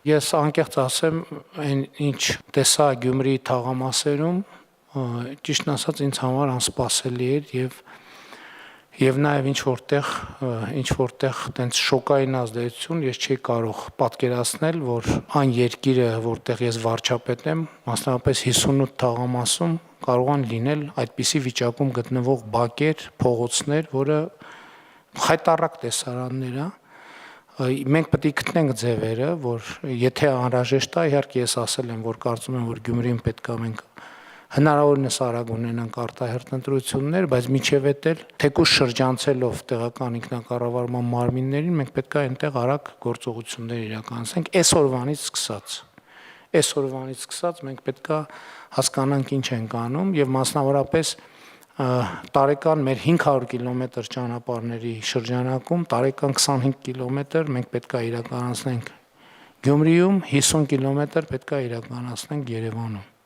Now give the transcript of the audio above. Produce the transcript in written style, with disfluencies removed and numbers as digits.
Ես անկեղծ ասեմ, այն ինչ տեսա Գյումրիի թաղամասերում, ճիշտն ասած ինձ համար անսպասելի էր եւ նաեւ ինչ որտեղ տենց շոկային ազդեցություն ես չի կարող պատկերացնել, որ այն երկիրը, որտեղ ես վարչապետ եմ, մասնավորապես 58 թաղամասում կարողան լինել այդպիսի վիճակում գտնվող բակեր, փողոցներ, որը խայտառակ տեսարաններ է։ Մենք պետք է գտնենք ձևերը, որ եթե անհրաժեշտ է, իհարկե ես ասել եմ, որ կարծում եմ, որ Գյումրիին պետք է մենք հնարավորինս արագ ունենանք արտահերթ ընտրություններ, բայց միջև էլ թեկուզ շրջանցելով տեղական ինքնակառավարման մարմիններին, մենք պետք է այնտեղ արագ գործողություններ իրականացնենք այսօրվանից սկսած մենք պետք է հասկանանք ինչ ենք անում եւ մասնավորապես տարեկան մեր 500 կիլոմետր ճանապարհների շրջանակում տարեկան 25 կիլոմետր մենք պետք է իրականացնենք Գյումրիում, 50 կիլոմետր պետք է իրականացնենք Երևանում։